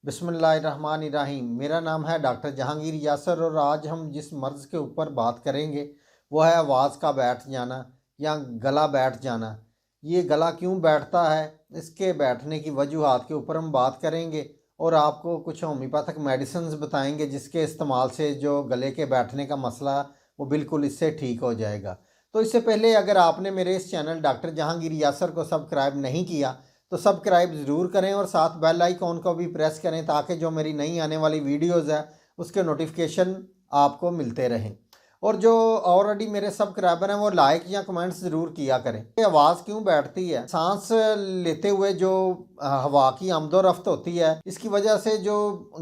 बिस्मिल्लाहिर्रहमानिर्रहीम। मेरा नाम है डॉक्टर जहांगीर यासर और आज हम जिस मर्ज़ के ऊपर बात करेंगे वो है आवाज़ का बैठ जाना या गला बैठ जाना। ये गला क्यों बैठता है, इसके बैठने की वजूहात के ऊपर हम बात करेंगे और आपको कुछ होम्योपैथिक मेडिसिन्स बताएंगे जिसके इस्तेमाल से जो गले के बैठने का मसला वो बिल्कुल इससे ठीक हो जाएगा। तो इससे पहले अगर आपने मेरे इस चैनल डॉक्टर जहांगीर यासर को सब्सक्राइब नहीं किया तो सब्सक्राइब ज़रूर करें और साथ बेल आइकॉन को भी प्रेस करें ताकि जो मेरी नई आने वाली वीडियोज़ है उसके नोटिफिकेशन आपको मिलते रहें। और जो ऑलरेडी मेरे सब्सक्राइबर हैं वो लाइक या कमेंट्स ज़रूर किया करें। ये आवाज़ क्यों बैठती है? सांस लेते हुए जो हवा की आमदोरफ्त होती है इसकी वजह से जो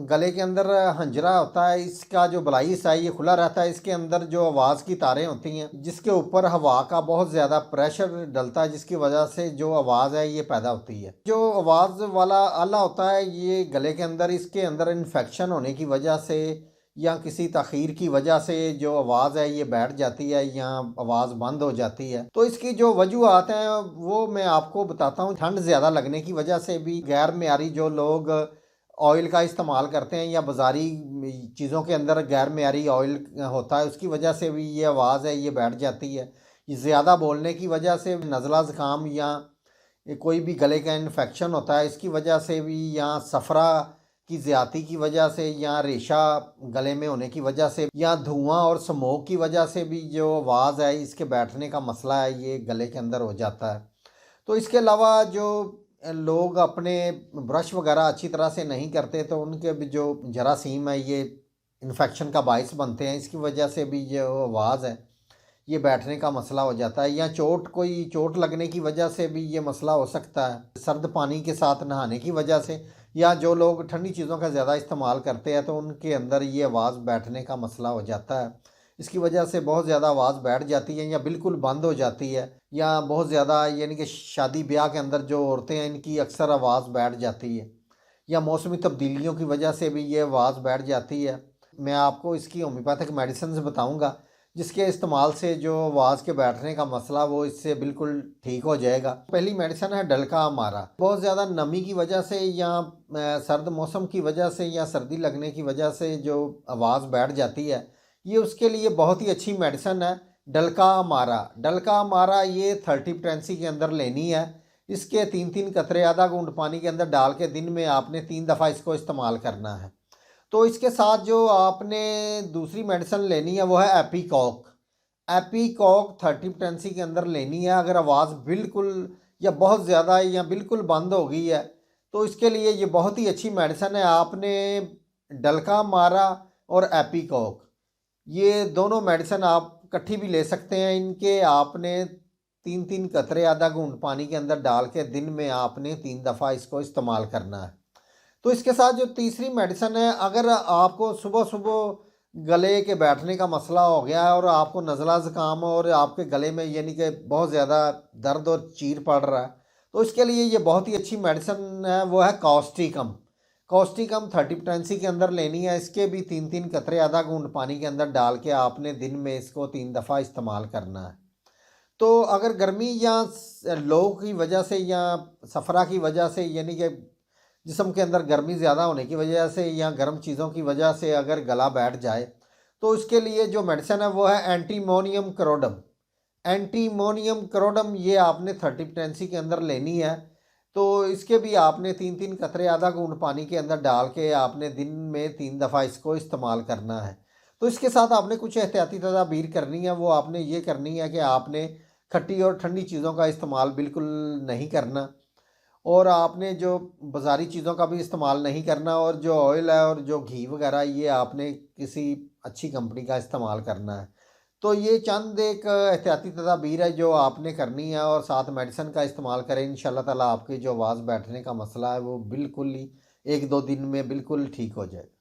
गले के अंदर हंजरा होता है इसका जो बलाइस है ये खुला रहता है। इसके अंदर जो आवाज़ की तारें होती हैं जिसके ऊपर हवा का बहुत ज़्यादा प्रेशर डलता है जिसकी वजह से जो आवाज़ है ये पैदा होती है। जो आवाज़ वाला आला होता है ये गले के अंदर इसके अंदर इन्फेक्शन होने की वजह से या किसी तख़ीर की वजह से जो आवाज़ है ये बैठ जाती है या आवाज़ बंद हो जाती है। तो इसकी जो वजूहात हैं वो मैं आपको बताता हूँ। ठंड ज़्यादा लगने की वजह से भी, गैर मेयारी जो लोग ऑयल का इस्तेमाल करते हैं या बाज़ारी चीज़ों के अंदर गैर मेयारी ऑयल होता है उसकी वजह से भी ये आवाज़ है ये बैठ जाती है। ये ज़्यादा बोलने की वजह से नज़ला ज़ुकाम या कोई भी गले का इन्फेक्शन होता है इसकी वजह से भी, या सफ़रा की ज़्यादती की वजह से, या रेशा गले में होने की वजह से, या धुआं और स्मोक की वजह से भी जो आवाज़ है इसके बैठने का मसला है ये गले के अंदर हो जाता है। तो इसके अलावा जो लोग अपने ब्रश वगैरह अच्छी तरह से नहीं करते तो उनके भी जो जरासीम है ये इन्फेक्शन का बायस बनते हैं। इसकी वजह से भी जो आवाज़ है ये बैठने का मसला हो जाता है। या कोई चोट लगने की वजह से भी ये मसला हो सकता है। सर्द पानी के साथ नहाने की वजह से, या जो लोग ठंडी चीज़ों का ज़्यादा इस्तेमाल करते हैं तो उनके अंदर ये आवाज़ बैठने का मसला हो जाता है। इसकी वजह से बहुत ज़्यादा आवाज़ बैठ जाती है या बिल्कुल बंद हो जाती है, या बहुत ज़्यादा यानी कि शादी ब्याह के अंदर जो औरतें हैं इनकी अक्सर आवाज़ बैठ जाती है, या मौसमी तब्दीलियों की वजह से भी ये आवाज़ बैठ जाती है। मैं आपको इसकी होम्योपैथिक मेडिसिन बताऊँगा जिसके इस्तेमाल से जो आवाज़ के बैठने का मसला वो इससे बिल्कुल ठीक हो जाएगा। पहली मेडिसिन है डलका मारा। बहुत ज़्यादा नमी की वजह से या सर्द मौसम की वजह से या सर्दी लगने की वजह से जो आवाज़ बैठ जाती है ये उसके लिए बहुत ही अच्छी मेडिसिन है डलका मारा। डलका मारा ये 30 पोटेंसी के अंदर लेनी है। इसके 3-3 कतरे आधा घूंट पानी के अंदर डाल के दिन में आपने 3 दफ़ा इसको इस्तेमाल करना है। तो इसके साथ जो आपने दूसरी मेडिसिन लेनी है वो है एपीकॉक। एपीकॉक 30 पोटेंसी के अंदर लेनी है। अगर आवाज़ बिल्कुल या बहुत ज़्यादा या बिल्कुल बंद हो गई है तो इसके लिए ये बहुत ही अच्छी मेडिसिन है। आपने डलका मारा और एपीकॉक ये दोनों मेडिसिन आप इकट्ठी भी ले सकते हैं। इनके आपने 3-3 कतरे आधा घूंट पानी के अंदर डाल के दिन में आपने 3 दफ़ा इसको इस्तेमाल करना है। तो इसके साथ जो तीसरी मेडिसिन है, अगर आपको सुबह सुबह गले के बैठने का मसला हो गया है और आपको नज़ला ज़ुकाम और आपके गले में यानी कि बहुत ज़्यादा दर्द और चीर पड़ रहा है तो इसके लिए ये बहुत ही अच्छी मेडिसिन है वो है कॉस्टिकम। कॉस्टिकम 30 पोटेंसी के अंदर लेनी है। इसके भी 3-3 कतरे आधा घूंट पानी के अंदर डाल के आपने दिन में इसको 3 दफ़ा इस्तेमाल करना है। तो अगर गर्मी या लो की वजह से या सफ़रा की वजह से यानी कि जिस्म के अंदर गर्मी ज़्यादा होने की वजह से या गर्म चीज़ों की वजह से अगर गला बैठ जाए तो इसके लिए जो मेडिसिन है वो है एंटीमोनियम क्रोडम। एंटीमोनियम क्रोडम ये आपने 30 पोटेंसी के अंदर लेनी है। तो इसके भी आपने 3-3 कतरे आधा घूंट पानी के अंदर डाल के आपने दिन में 3 दफ़ा इसको इस्तेमाल करना है। तो इसके साथ आपने कुछ एहतियाती तदाबीर करनी है। वो आपने ये करनी है कि आपने खट्टी और ठंडी चीज़ों का इस्तेमाल बिल्कुल नहीं करना और आपने जो बाज़ारी चीज़ों का भी इस्तेमाल नहीं करना, और जो ऑयल है और जो घी वगैरह ये आपने किसी अच्छी कंपनी का इस्तेमाल करना है। तो ये चंद एक एहतियाती तदाबीर है जो आपने करनी है और साथ मेडिसिन का इस्तेमाल करें। इंशाल्लाह ताला आपकी जो आवाज़ बैठने का मसला है वो बिल्कुल ही 1-2 दिन में बिल्कुल ठीक हो जाएगा।